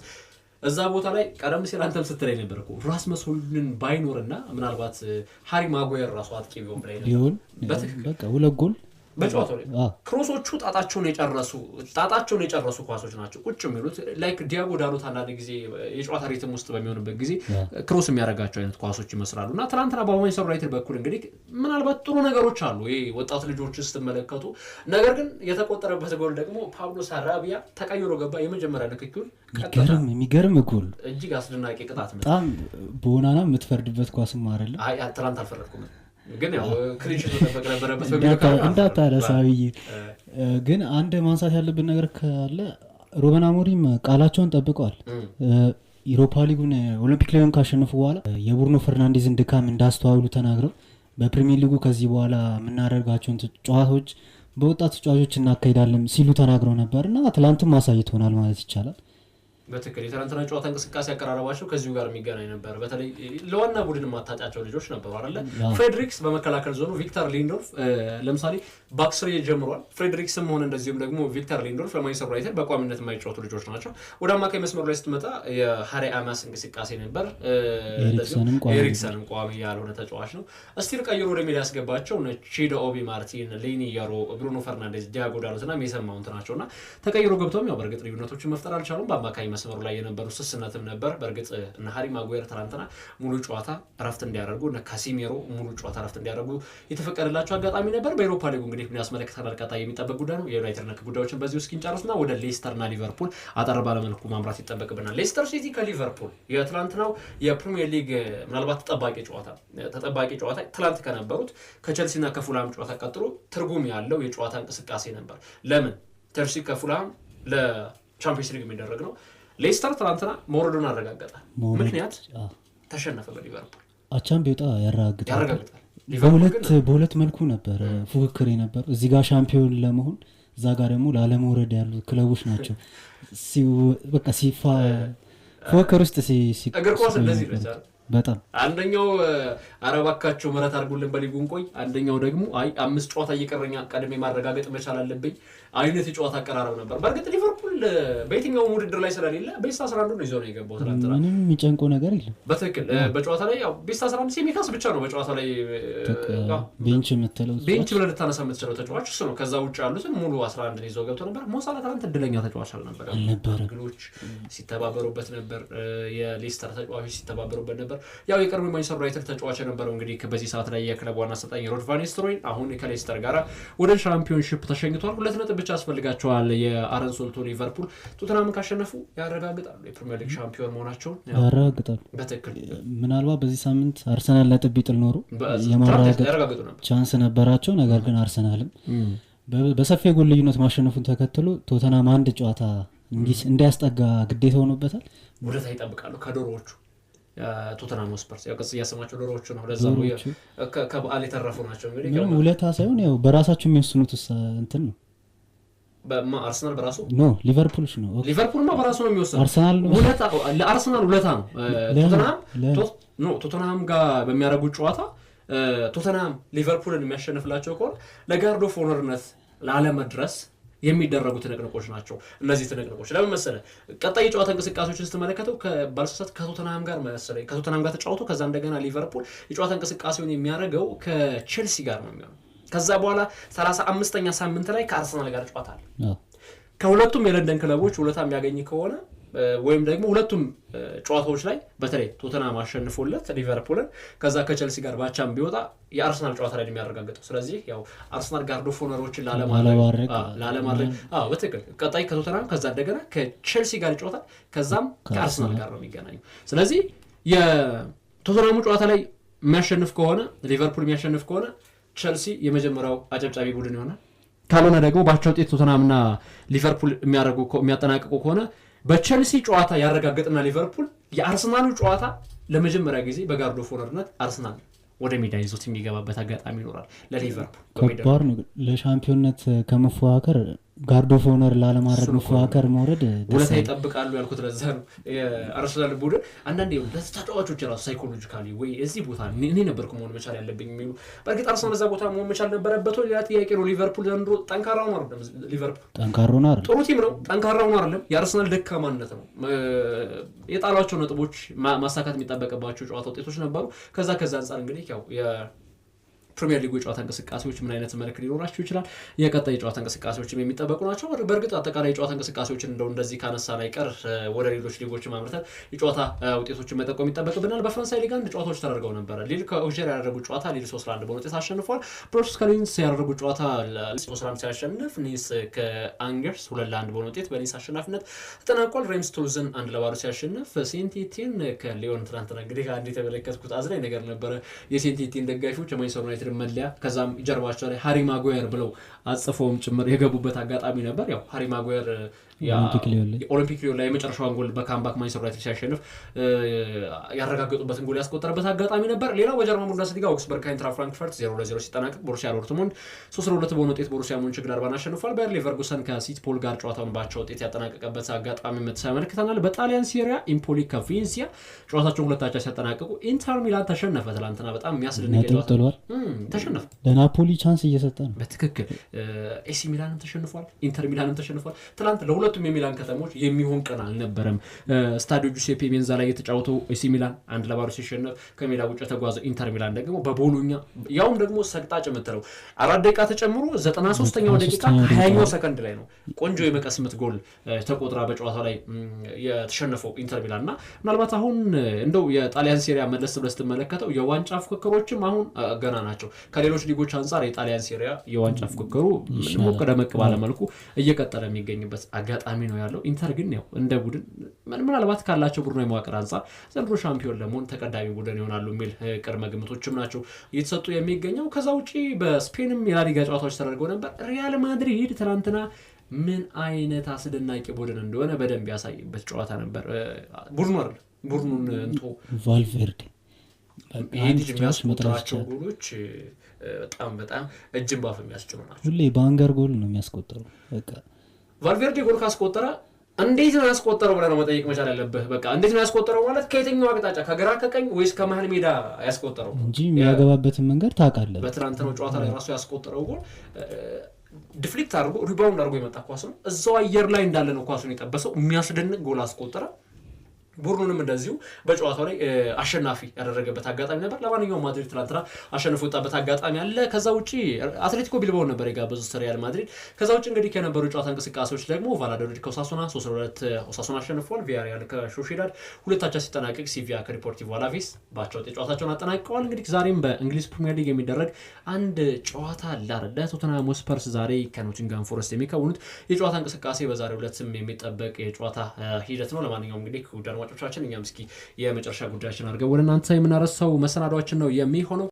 እዛ ቦታ ላይ ቀደም ሲል አንተም ስትለኝ ነበር እኮ ራስመስ ሆይሉንድን ባይኖርና ምናልባት ሃሪ ማጓየር ራሱ አጥቂ ቢሆን ብለህ ቢሆን በቃ ሁለት ጎል በጨዋታው ላይ ክሮሶቹ ጣጣቸውን የጨረሱ ኳሶች ናቸው ቁጭ የሚሉት ላይክ ዲያጎ ዳሎት አንዳንድ ጊዜ የጨዋታ ሪትም ውስጥ በሚሆንበት ጊዜ ክሮስ የሚያደርጋቸው አይነት ኳሶች ይመስላሉና ትናንትና በማንቸስተር ዩናይትድ በኩል እንግዲህ ምናልባት ጥሩ ነገሮች አሉ ይሄ ወጣት ልጆች ስትመለከቱ ነገር ግን የተቆጠረበት ጎል ደግሞ ፓብሎ ሳራቢያ ተቀይሮ ገባ የመጀመሪያ ንክኪው የሚገርም ጎል እጅግ አስደናቂ ቅጣት በጣም በሆናና የምትፈርድበት ኳስም አይደለም ትናንት አልፈረድኩም ግን ያው ክሊንሺት መጠበቅ ነበረበት በሚለው እንዳታረሳዊ ግን አንድ ማንሳት ያለብን ነገር ካለ ሩበን አሞሪም ቃላቸውን ጠብቀዋል ዩሮፓ ሊጉን ኦሎምፒክ ሊጉን ካሸነፉ በኋላ የቡርኖ ፈርናንዴዝን ድካም እንዳስተዋውሉ ተናግረው በፕሪሚየር ሊጉ ከዚህ በኋላ የምናደርጋቸውን ጨዋታዎች በወጣት ተጫዋቾች እናካሂዳለን ሲሉ ተናግረው ነበርና አትላንትም አሳይቶናል ማለት ይቻላል በትክክል የትናንትና ጨዋታ እንቅስቃሴ ያቀራረባቸው ከዚሁ ጋር የሚገናኝ ነበር በተለይ ለዋና ቡድን ማታጫቸው ልጆች ነበሩ አይደለ ፍሬድሪክስ በመከላከል ዞኑ ቪክተር ሊንዶርፍ ለምሳሌ ባክስሪ ጀምሯል ፍሬድሪክስም ሆነ እንደዚሁም ደግሞ ቪክተር ሊንዶርፍ ለማንቸስተር ዩናይትድ በቋሚነት የማይጫወቱ ልጆች ናቸው ወደ አማካይ መስመሩ ላይ ስትመጣ የሃሪ አማስ እንቅስቃሴ ነበር ኤሪክሰንም ቋሚ ያልሆነ ተጫዋች ነው እስቲል ቀይሮ ወደ ሜዳ ያስገባቸው ቺዶ ኦቢ ማርቲን ሌኒ ያሮ ብሩኖ ፈርናንዴዝ ዲያጎ ዳሎትና ሜሰን ማውንት ናቸውና ተቀይሮ ገብተውም ያው በእርግጥ ልዩነቶችን መፍጠር አልቻሉም በአማካይ መስመሩ ላይ የነበሩ ስስነትም ነበር በእርግጥ እነ ሃሪ ማጓየር ትናንትና ሙሉ ጨዋታ እረፍት እንዲያደርጉ እነ ካሲሜሮ ሙሉ ጨዋታ እረፍት እንዲያደርጉ የተፈቀደላቸው አጋጣሚ ነበር በአውሮፓ ሊግ እንግዲህ ምን ያስመለክተናል ቀጣይ የሚጠበቅ ጉዳይ ነው የዩናይትድ ነክ ጉዳዮችን በዚህ ውስጥ እንጨርስና ወደ ሌስተርና ሊቨርፑል አጠር ባለ መልኩ ማምራት ይጠበቅብናል ሌስተር ሲቲ ከሊቨርፑል የትናንትናው የፕሪሚየር ሊግ ምናልባት ተጠባቂ ጨዋታ ትናንት ከነበሩት ከቸልሲና ከፉልሃም ጨዋታ ቀጥሎ ትርጉም ያለው የጨዋታ እንቅስቃሴ ነበር ለምን ቸልሲ ከፉልሃም ለቻምፒየንስ ሊግ የሚደረግ ነው ሌስተር ትናንትና መውረዱን አረጋገጠ ምክንያት ተሸነፈ በሊቨርፑል አቻም ቢወጣ ያረጋግጣል በሁለት መልኩ ነበር ፉክክር ነበር እዚህ ጋር ሻምፒዮን ለመሆን እዛ ጋር ደግሞ ላለመውረድ ያሉ ክለቦች ናቸው በቃ ፉክክር ውስጥ እግር ኳስ እንደዚህ ነው በጣም አንደኛው አረባካቸው መረት አድርጉልን በሊጉን ቆይ አንደኛው ደግሞ አይ 5 ጨዋታ እየቀረኛ ቀድሜ ማረጋገጥ መቻል አለብኝ አይነት የጨዋታ አቀራረብ ነበር በእርግጥ ሊቨርፑል በየትኛው ውድድር ላይ ስለሌለ ቤስት 11 ነው ይዞ ነው የገባው ትናንትና ምንም የሚጨንቀው ነገር የለም በትክክል በጨዋታ ላይ ያው ቤስት 11 ሴሚካስ ብቻ ነው በጨዋታ ላይ ቤንች የምትለው ቤንች ብለህ ልታነሳ የምትችለው ተጫዋች እሱ ነው ከዛ ውጭ ያሉትን ሙሉ 11 ይዞ ገብቶ ነበር ሞሳላ ትናንት እድለኛ ተጫዋች አልነበረም ግሎች ሲተባበሩበት ነበር የሌስተር ተጫዋቾች ሲተባበሩበት ነበር ያው የቀድሞ ማንቸስተር ዩናይትድ ተጫዋች የነበረው እንግዲህ በዚህ ሰዓት ላይ የክለብ ዋና አሰልጣኝ ሮድ ቫን ኒስተልሮይ አሁን ከሌስተር ጋር ወደ ሻምፒዮንሺፕ ተሸኝቷል 2 ነጥብ ብቻ ያስፈልጋቸዋል የአረን ሶልቶ ሊቨርፑል ቶተንሃምን ካሸነፉ ያረጋግጣሉ የፕሪሚየር ሊግ ሻምፒዮን መሆናቸውን ያረጋግጣሉ በትክክል ምናልባት በዚህ ሳምንት አርሰናል ነጥብ ቢጥል ኖሮ የማረጋገጥ ቻንስ ነበራቸው ነገር ግን አርሰናልም በሰፊ ጎል ልዩነት ማሸነፉን ተከትሎ ቶተንሃም አንድ ጨዋታ እንዲያስጠጋ ግዴታ ሆኖበታል ውለታ ይጠብቃሉ ከዶሮዎቹ ቶተንሃም ስፐርስ ያው ከዚህ ያሰማቸው ዶሮዎቹ ነው ለዛው ከበዓል የተረፉ ናቸው እንግዲህ ውለታ ሳይሆን ያው በራሳቸው የሚወስኑት እንትን ነው አርሰናል በራሱ ኖ ሊቨርፑል ነው ሊቨርፑልማ በራሱ ነው የሚወስነው አርሰናል ውለታ ለአርሰናል ውለታ ነው ቶተንሃም ጋር በሚያደርጉት ጨዋታ ቶተንሃም ሊቨርፑልን የሚያሸንፍላቸው ከሆነ ለጋርድ ኦፍ ኦነርነት ላለመድረስ የሚደረጉ ትንቅንቆች ናቸው እነዚህ ትንቅንቆች ለምን መሰለህ ቀጣይ የጨዋታ እንቅስቃሴዎችን ስትመለከተው ከባልሳሳት ከቶተንሃም ጋር ተጫውቶ ከዛ እንደገና ሊቨርፑል የጨዋታ እንቅስቃሴውን የሚያደርገው ከቼልሲ ጋር ነው የሚሆነው ከዛ በኋላ 35ኛ ሳምንት ላይ ከአርሰናል ጋር ጨዋታ አለ ከሁለቱም የለንደን ክለቦች ውለታ የሚያገኝ ከሆነ ወይም ደግሞ ሁለቱም ጨዋታዎች ላይ በተለይ ቶተንሃም አሸንፎለት ሊቨርፑልን ከዛ ከቼልሲ ጋር ባቻም ቢወጣ የአርሰናል ጨዋታ ላይ የሚያረጋግጠው ስለዚህ ያው አርሰናል ጋርድ ኦፍ ኦነሮችን ላለማድረግ በትክክል ቀጣይ ከቶተንሃም ከዛ እንደገና ከቼልሲ ጋር ይጫወታል ከዛም ከአርሰናል ጋር ነው የሚገናኘው ስለዚህ የቶተንሃሙ ጨዋታ ላይ የሚያሸንፍ ከሆነ ሊቨርፑል የሚያሸንፍ ከሆነ ቼልሲ የመጀመሪያው አጨብጫቢ ቡድን ይሆናል ካልሆነ ደግሞ ባቻ ውጤት ቶተንሃምና ሊቨርፑል የሚያጠናቅቁ ከሆነ በቼልሲ ጨዋታ ያረጋግጥና ሊቨርፑል የአርሰናሉ ጨዋታ ለመጀመሪያ ጊዜ በጋርድ ኦፍ ኦነርነት አርሰናል ወደ ሜዳ ይዞት የሚገባበት አጋጣሚ ይኖራል ለሊቨርፑል ከባድ ነው ለሻምፒዮንነት ከመፎካከር ጋርድ ኦፍ ኦነር ላለማድረግ መፎካከር መውረድ ሁለታ ይጠብቃሉ ያልኩት ለዛ ነው። የአርሰናል ቡድን አንዳንዴ ለተጫዋቾች ራሱ ሳይኮሎጂካሊ ወይ እዚህ ቦታ እኔ ነበርኩ መሆን መቻል ያለብኝ የሚሉ በእርግጥ አርሰናል እዛ ቦታ መሆን መቻል ነበረበት ወይ ሌላ ጥያቄ ነው። ሊቨርፑል ዘንድሮ ጠንካራ ነው አይደለም? ሊቨርፑል ጠንካራ ነው አይደል? ጥሩ ቲም ነው፣ ጠንካራ ነው አይደለም? የአርሰናል ደካማነት ነው የጣሏቸው ነጥቦች ማሳካት የሚጠበቅባቸው ጨዋታ ውጤቶች ነበሩ። ከዛ አንጻር እንግዲህ ያው ፕሪሚየር ሊጉ የጨዋታ እንቅስቃሴዎች ምን አይነት መልክ ሊኖራቸው ይችላል? የቀጣይ የጨዋታ እንቅስቃሴዎችም የሚጠበቁ ናቸው። በእርግጥ አጠቃላይ የጨዋታ እንቅስቃሴዎችን እንደዚህ ካነሳ ላይ ቀር ወደ ሌሎች ሊጎች ማምርተን የጨዋታ ውጤቶችን መጠቆም ይጠበቅብናል። በፈረንሳይ ሊግ አንድ ጨዋታዎች ተደርገው ነበረ። ሊል ከኦጀር ያደረጉት ጨዋታ ሊል 3-1 በሆነ ውጤት አሸንፏል። ብሩስ ከሊንስ ያደረጉት ጨዋታ 3-1 ሲያሸንፍ ኒስ ከአንገርስ 2-1 በሆነ ውጤት በኒስ አሸናፊነት ተጠናቋል። ሬምስ ቱልዝን 1-0 ሲያሸንፍ ሴንት ኢቲን ከሊዮን ትናንትና እንግዲህ አንድ የተመለከትኩት አዝናኝ ነገር ነበረ። የሴንት ኢቲን ደጋፊዎች የማንቸስተር ዩናይትድ መለያ ከዛም ጀርባቸው ላይ ሃሪ ማጓየር ብለው አጽፈውም ጭምር የገቡበት አጋጣሚ ነበር። ያው ሃሪ ማጓየር የኦሎምፒክ ሊዮን ላይ የመጨረሻውን ጎል በካምባክ ማንቸስተር ዩናይትድ ሲያሸንፍ ያረጋገጡበትን ጎል ያስቆጠረበት አጋጣሚ ነበር። ሌላው በጀርመን ቡንደስሊጋ አውግስበርግ ከአይንትራክት ፍራንክፈርት 0-0 ሲጠናቀቅ ቦሩሲያ ዶርትሙንድ 3-2 በሆነ ውጤት ቦሩሲያ ሞንቸንግላድባን አሸንፏል። ባየር ሌቨርኩሰን ከሲቲ ፖል ጋር ጨዋታውን ባቻ ውጤት ያጠናቀቀበት አጋጣሚ ተመልክተናል። በጣሊያን ሲሪያ ኢምፖሊ ከቬንሲያ ጨዋታቸውን ሁለታቻ ሲያጠናቀቁ ኢንተር ሚላን ተሸነፈ። ትናንትና በጣም የሚያስደንቅ ተሸነፈ። ለናፖሊ ቻንስ እየሰጠ ነው። በትክክል ኤሲ ሚላንም ተሸንፏል፣ ኢንተር ሚላንም ተሸንፏል። ትናንት ለሁለቱም የሚላን ከተሞች የሚሆን ቀን አልነበረም። ስታዲዮ ጁሴፔ ሜንዛ ላይ የተጫወተው ኤሲ ሚላን 1-0 ሲሸነፍ ከሜዳ ውጭ የተጓዘው ኢንተር ሚላን ደግሞ በቦሎኛ ያውም ደግሞ ሰቅጣጭ የምትለው 4 ደቂቃ ተጨምሮ 93ኛው ደቂቃ 20ኛው ሰከንድ ላይ ነው ቆንጆ የመቀስመት ጎል ተቆጥራ በጨዋታው ላይ የተሸነፈው ኢንተር ሚላን እና ምናልባት አሁን እንደው የጣሊያን ሴሪያ መለስ ብለህ ስትመለከተው የዋንጫ ፉክክሮችም አሁን ገና ናቸው። ከሌሎች ሊጎች አንጻር የጣሊያን ሴሪያ የዋንጫ ፉክክሩ ሞቅ ደመቅ ባለ መልኩ እየቀጠለ የሚገኝበት አጋጣሚ ነው ያለው። ኢንተር ግን ያው እንደ ቡድን ምናልባት ካላቸው ቡድን የመዋቅር አንጻር ዘንድሮ ሻምፒዮን ለመሆን ተቀዳሚ ቡድን ይሆናሉ የሚል ቅድመ ግምቶችም ናቸው እየተሰጡ የሚገኘው። ከዛ ውጪ በስፔንም የላሊጋ ጨዋታዎች ተደርገው ነበር። ሪያል ማድሪድ ትናንትና ምን አይነት አስደናቂ ቡድን እንደሆነ በደንብ ያሳይበት ጨዋታ ነበር። ቡድኑ አይደል ቡድኑን እንቶ ቫልቬርዴ ይሄድ የሚያስቆጥራቸው ጎሎች በጣም እጅን ባፍ የሚያስጭኑ ናቸው። ሁሌ በአንገር ጎል ነው የሚያስቆጥረው። በቃ ቫልቬርዴ ጎል ካስቆጠረ እንዴት ነው ያስቆጠረው ብለህ ነው መጠየቅ መቻል ያለብህ። በቃ እንዴት ነው ያስቆጠረው ማለት ከየትኛው አቅጣጫ ከግራ ከቀኝ ወይስ ከመሃል ሜዳ ያስቆጠረው እንጂ የሚያገባበትን መንገድ ታውቃለህ። በትናንትናው ጨዋታ ላይ ራሱ ያስቆጠረው ጎል ዲፍሊክት አድርጎ ሪባውንድ አድርጎ የመጣ ኳስ ነው። እዛው አየር ላይ እንዳለ ነው ኳሱን የጠበሰው። የሚያስደንቅ ጎል አስቆጠረ። ቡድኑንም እንደዚሁ በጨዋታው ላይ አሸናፊ ያደረገበት አጋጣሚ ነበር። ለማንኛውም ማድሪድ ትናንትና አሸንፎ የወጣበት አጋጣሚ አለ። ከዛ ውጪ አትሌቲኮ ቢልባኦ ነበር የጋበዙት ሪያል ማድሪድ። ከዛ ውጪ እንግዲህ ከነበሩ ጨዋታ እንቅስቃሴዎች ደግሞ ቫላዶሊድ ከኦሳሱና 3-2 ኦሳሱና አሸንፏል። ቪያሪያል ከሶሺዳድ ሁለታቻ ሲጠናቀቅ ሲቪያ ከዲፖርቲቮ አላቬስ ባቻ ውጤት ጨዋታቸውን አጠናቅቀዋል። እንግዲህ ዛሬም በእንግሊዝ ፕሪሚየር ሊግ የሚደረግ አንድ ጨዋታ አለ። ቶተንሃም ስፐርስ ዛሬ ከኖቲንጋም ፎረስት የሚከውኑት የጨዋታ እንቅስቃሴ በዛሬው ዕለትም የሚጠበቅ የጨዋታ ሂደት ነው። ለማንኛውም እንግዲህ አድማጮቻችን እኛም እስኪ የመጨረሻ ጉዳያችን አድርገን ወደ እናንተ የምናረሳው መሰናዷችን ነው የሚሆነው።